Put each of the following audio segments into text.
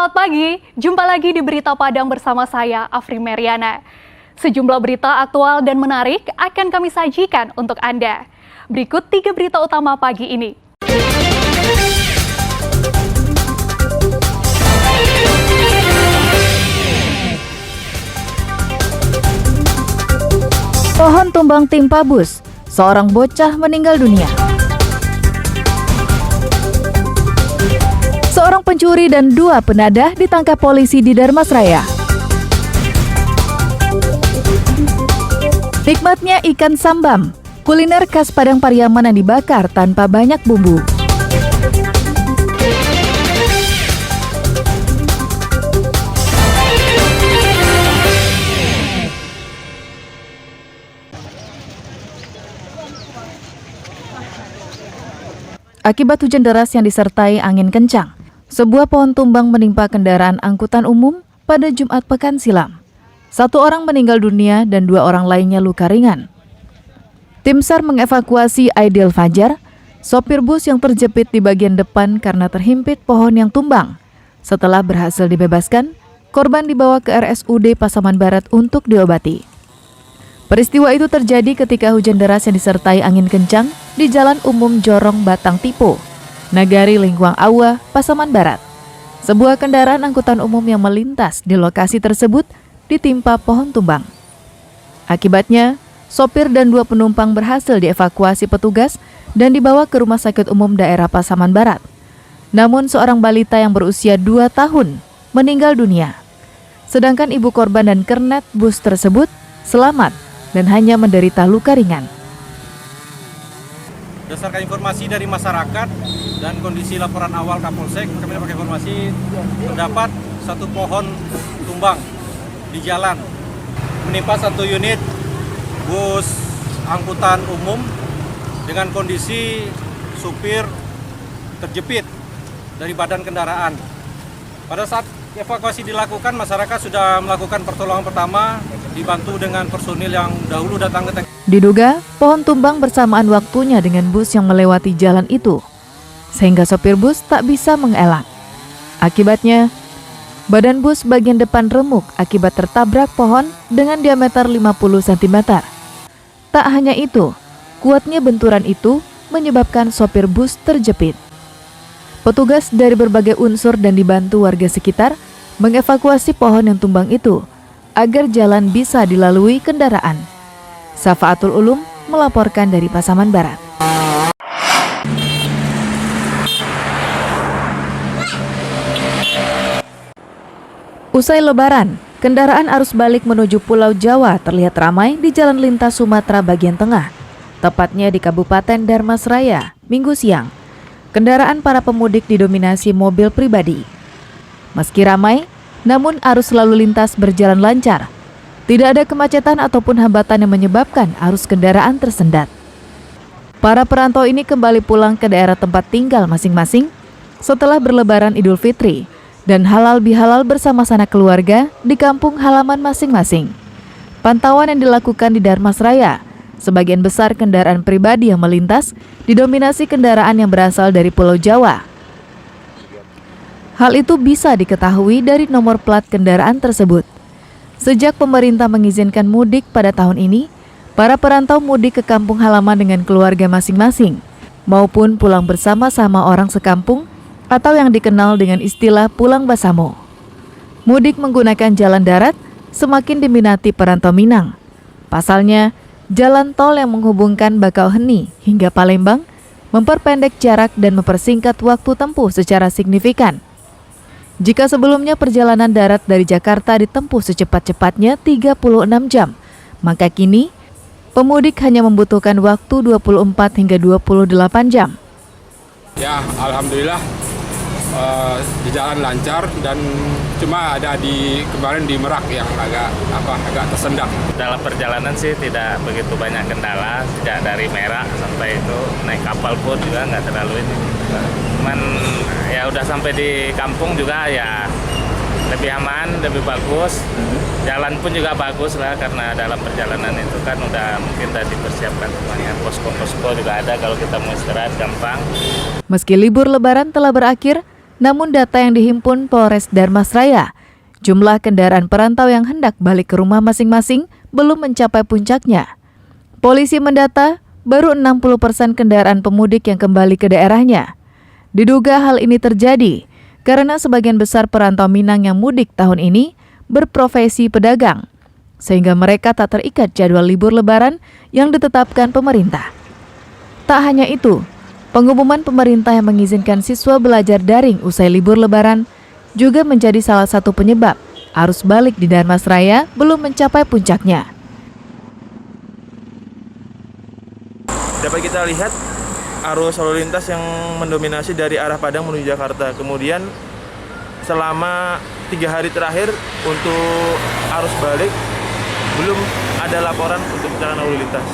Selamat pagi, jumpa lagi di Berita Padang bersama saya, Afri Meriana. Sejumlah berita aktual dan menarik akan kami sajikan untuk Anda. Berikut 3 berita utama pagi ini. Pohon tumbang timpa bus, seorang bocah meninggal dunia. Seorang pencuri dan 2 penadah ditangkap polisi di Dharmasraya. Nikmatnya ikan sambam, kuliner khas Padang Pariaman yang dibakar tanpa banyak bumbu. Akibat hujan deras yang disertai angin kencang, sebuah pohon tumbang menimpa kendaraan angkutan umum pada Jumat pekan silam. 1 orang meninggal dunia dan 2 orang lainnya luka ringan. Tim SAR mengevakuasi Aidil Fajar, sopir bus yang terjepit di bagian depan karena terhimpit pohon yang tumbang. Setelah berhasil dibebaskan, korban dibawa ke RSUD Pasaman Barat untuk diobati. Peristiwa itu terjadi ketika hujan deras yang disertai angin kencang di Jalan Umum Jorong Batang Tipo, Nagari Lingkuang Awa, Pasaman Barat. Sebuah kendaraan angkutan umum yang melintas di lokasi tersebut ditimpa pohon tumbang. Akibatnya, sopir dan 2 penumpang berhasil dievakuasi petugas dan dibawa ke Rumah Sakit Umum Daerah Pasaman Barat. Namun seorang balita yang berusia 2 tahun meninggal dunia. Sedangkan ibu korban dan kernet bus tersebut selamat dan hanya menderita luka ringan. Berdasarkan informasi dari masyarakat dan kondisi laporan awal Kapolsek, kami dapat informasi terdapat 1 pohon tumbang di jalan menimpa 1 unit bus angkutan umum dengan kondisi supir terjepit dari badan kendaraan. Pada saat evakuasi dilakukan, masyarakat sudah melakukan pertolongan pertama, dibantu dengan personil yang dahulu datang ke TKP. Diduga, pohon tumbang bersamaan waktunya dengan bus yang melewati jalan itu, sehingga sopir bus tak bisa mengelak. Akibatnya, badan bus bagian depan remuk akibat tertabrak pohon dengan diameter 50 cm. Tak hanya itu, kuatnya benturan itu menyebabkan sopir bus terjepit. Petugas dari berbagai unsur dan dibantu warga sekitar mengevakuasi pohon yang tumbang itu agar jalan bisa dilalui kendaraan. Safaatul Ulum melaporkan dari Pasaman Barat. Usai Lebaran, kendaraan arus balik menuju Pulau Jawa terlihat ramai di jalan lintas Sumatera bagian tengah, tepatnya di Kabupaten Dharmasraya, Minggu siang. Kendaraan para pemudik didominasi mobil pribadi. Meski ramai, namun arus lalu lintas berjalan lancar. Tidak ada kemacetan ataupun hambatan yang menyebabkan arus kendaraan tersendat. Para perantau ini kembali pulang ke daerah tempat tinggal masing-masing setelah berlebaran Idul Fitri dan halal bihalal bersama sanak keluarga di kampung halaman masing-masing. Pantauan yang dilakukan di Dharmasraya, sebagian besar kendaraan pribadi yang melintas didominasi kendaraan yang berasal dari Pulau Jawa. Hal itu bisa diketahui dari nomor plat kendaraan tersebut. Sejak pemerintah mengizinkan mudik pada tahun ini, para perantau mudik ke kampung halaman dengan keluarga masing-masing, maupun pulang bersama-sama orang sekampung atau yang dikenal dengan istilah pulang basamo. Mudik menggunakan jalan darat semakin diminati perantau Minang. Pasalnya, jalan tol yang menghubungkan Bakauheni hingga Palembang memperpendek jarak dan mempersingkat waktu tempuh secara signifikan. Jika sebelumnya perjalanan darat dari Jakarta ditempuh secepat-cepatnya 36 jam, maka kini pemudik hanya membutuhkan waktu 24 hingga 28 jam. Ya, alhamdulillah di jalan lancar dan cuma ada kemarin di Merak yang agak tersendat. Dalam perjalanan sih tidak begitu banyak kendala, sejak dari Merak sampai itu naik kapal pun juga nggak terlalu ini. Cuman ya udah sampai di kampung juga ya lebih aman, lebih bagus. Jalan pun juga bagus lah karena dalam perjalanan itu kan udah mungkin udah dipersiapkan semuanya. Posko-posko juga ada kalau kita mau istirahat gampang. Meski libur Lebaran telah berakhir, Namun data yang dihimpun Polres Dharmasraya, jumlah kendaraan perantau yang hendak balik ke rumah masing-masing belum mencapai puncaknya. Polisi mendata baru 60% kendaraan pemudik yang kembali ke daerahnya. Diduga hal ini terjadi karena sebagian besar perantau Minang yang mudik tahun ini berprofesi pedagang, sehingga mereka tak terikat jadwal libur lebaran yang ditetapkan pemerintah. Tak hanya itu, pengumuman pemerintah yang mengizinkan siswa belajar daring usai libur lebaran juga menjadi salah satu penyebab arus balik di Dharmasraya belum mencapai puncaknya. Dapat kita lihat arus lalu lintas yang mendominasi dari arah Padang menuju Jakarta. Kemudian selama 3 hari terakhir untuk arus balik belum ada laporan untuk kecelakaan lalu lintas.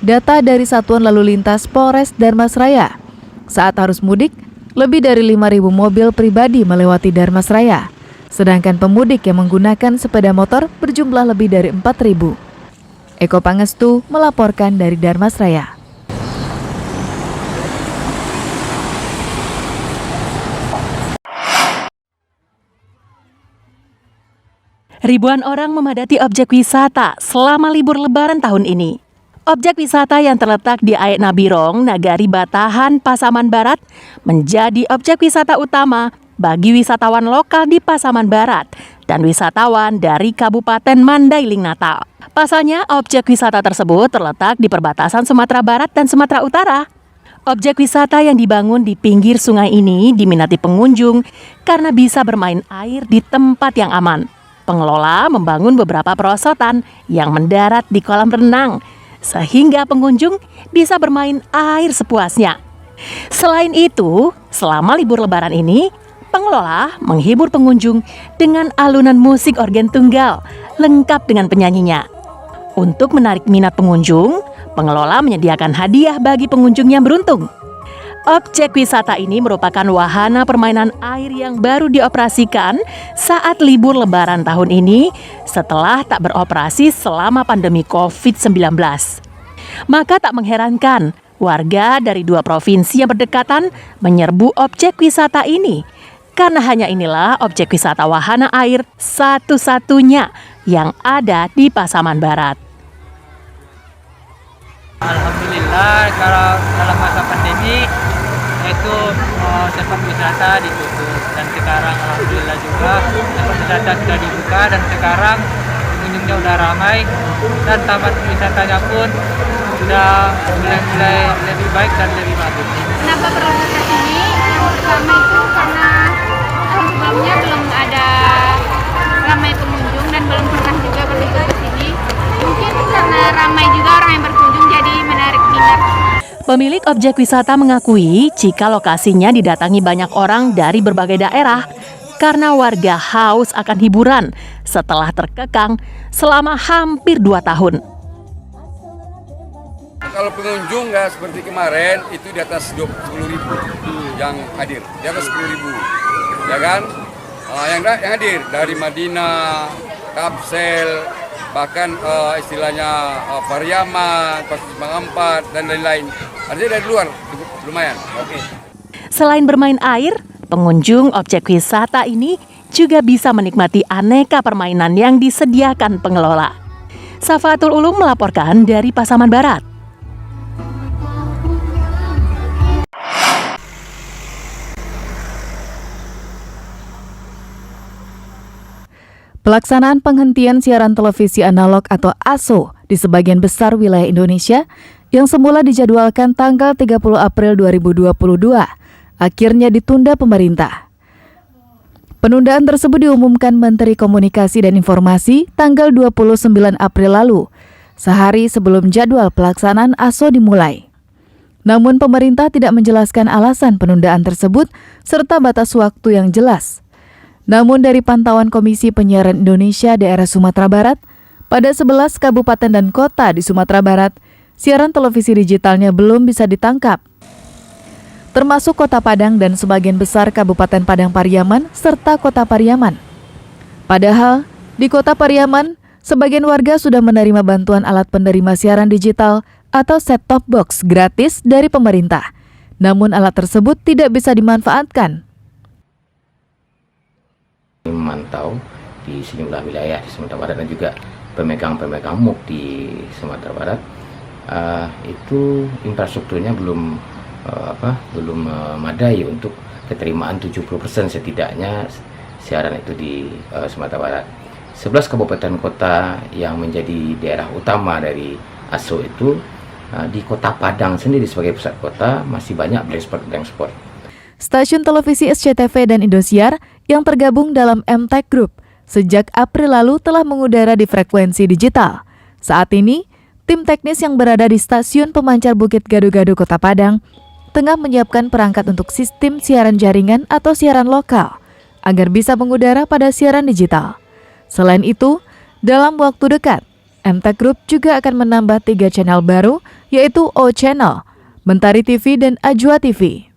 Data dari Satuan Lalu Lintas Polres Dharmasraya, saat arus mudik, lebih dari 5.000 mobil pribadi melewati Dharmasraya, sedangkan pemudik yang menggunakan sepeda motor berjumlah lebih dari 4.000. Eko Pangestu melaporkan dari Dharmasraya. Ribuan orang memadati objek wisata selama libur lebaran tahun ini. Objek wisata yang terletak di Aekna Birong, Nagari Batahan, Pasaman Barat menjadi objek wisata utama bagi wisatawan lokal di Pasaman Barat dan wisatawan dari Kabupaten Mandailing Natal. Pasalnya, objek wisata tersebut terletak di perbatasan Sumatera Barat dan Sumatera Utara. Objek wisata yang dibangun di pinggir sungai ini diminati pengunjung karena bisa bermain air di tempat yang aman. Pengelola membangun beberapa perosotan yang mendarat di kolam renang, sehingga pengunjung bisa bermain air sepuasnya. Selain itu, selama libur lebaran ini, pengelola menghibur pengunjung dengan alunan musik organ tunggal, lengkap dengan penyanyinya. Untuk menarik minat pengunjung, pengelola menyediakan hadiah bagi pengunjung yang beruntung. Objek wisata ini merupakan wahana permainan air yang baru dioperasikan saat libur lebaran tahun ini setelah tak beroperasi selama pandemi COVID-19. Maka tak mengherankan warga dari 2 provinsi yang berdekatan menyerbu objek wisata ini, karena hanya inilah objek wisata wahana air satu-satunya yang ada di Pasaman Barat. Alhamdulillah, kalau dalam masa pandemi itu tempat wisata ditutup, dan sekarang alhamdulillah juga tempat wisata sudah dibuka dan sekarang pengunjungnya udah ramai dan tempat wisatanya pun sudah mulai lebih baik dan lebih bagus. Kenapa berangkat ke sini? Yang pertama itu karena sebelumnya belum ada ramai pengunjung dan belum pernah juga berkunjung ke sini. Mungkin karena ramai juga orang yang berkunjung jadi menarik minat. Pemilik objek wisata mengakui jika lokasinya didatangi banyak orang dari berbagai daerah karena warga haus akan hiburan setelah terkekang selama hampir 2 tahun. Kalau pengunjung nggak seperti kemarin, itu di atas 10.000 yang hadir, di atas 10.000, ya kan? Yang hadir dari Madinah, Kapsel, bahkan istilahnya Pariaman, Pasus Empat dan lain-lain. Artinya dari luar lumayan. Oke. Selain bermain air, pengunjung objek wisata ini juga bisa menikmati aneka permainan yang disediakan pengelola. Safatul Ulum melaporkan dari Pasaman Barat. Pelaksanaan penghentian siaran televisi analog atau ASO di sebagian besar wilayah Indonesia yang semula dijadwalkan tanggal 30 April 2022 akhirnya ditunda pemerintah. Penundaan tersebut diumumkan Menteri Komunikasi dan Informasi tanggal 29 April lalu, sehari sebelum jadwal pelaksanaan ASO dimulai. Namun pemerintah tidak menjelaskan alasan penundaan tersebut serta batas waktu yang jelas. Namun dari pantauan Komisi Penyiaran Indonesia daerah Sumatera Barat, pada 11 kabupaten dan kota di Sumatera Barat, siaran televisi digitalnya belum bisa ditangkap. Termasuk Kota Padang dan sebagian besar Kabupaten Padang Pariaman serta Kota Pariaman. Padahal, di Kota Pariaman, sebagian warga sudah menerima bantuan alat penerima siaran digital atau set-top box gratis dari pemerintah. Namun alat tersebut tidak bisa dimanfaatkan. Memantau di sejumlah wilayah di Sumatera Barat dan juga pemegang MUK di Sumatera Barat, itu infrastrukturnya belum memadai untuk keterimaan 70% setidaknya siaran itu di Sumatera Barat. 11 kabupaten kota yang menjadi daerah utama dari ASO itu, di Kota Padang sendiri sebagai pusat kota masih banyak blank spot. Stasiun televisi SCTV dan Indosiar yang tergabung dalam MTech Group sejak April lalu telah mengudara di frekuensi digital. Saat ini, tim teknis yang berada di stasiun pemancar Bukit Gado-Gado Kota Padang tengah menyiapkan perangkat untuk sistem siaran jaringan atau siaran lokal agar bisa mengudara pada siaran digital. Selain itu, dalam waktu dekat, MTech Group juga akan menambah 3 channel baru, yaitu O Channel, Mentari TV, dan Ajwa TV.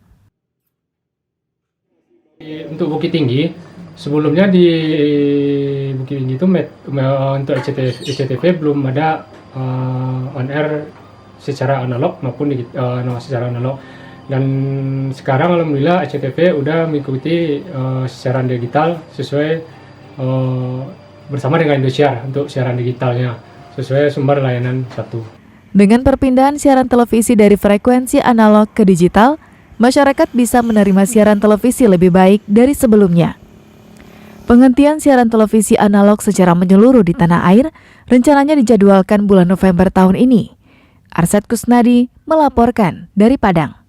Untuk Bukit Tinggi, sebelumnya di Bukit Tinggi itu untuk SCTV belum ada on air secara analog maupun secara analog. Dan sekarang alhamdulillah SCTV udah mengikuti siaran digital sesuai bersama dengan Indosiar untuk siaran digitalnya sesuai sumber layanan 1. Dengan perpindahan siaran televisi dari frekuensi analog ke digital, masyarakat bisa menerima siaran televisi lebih baik dari sebelumnya. Penghentian siaran televisi analog secara menyeluruh di tanah air rencananya dijadwalkan bulan November tahun ini. Arsyad Kusnadi melaporkan dari Padang.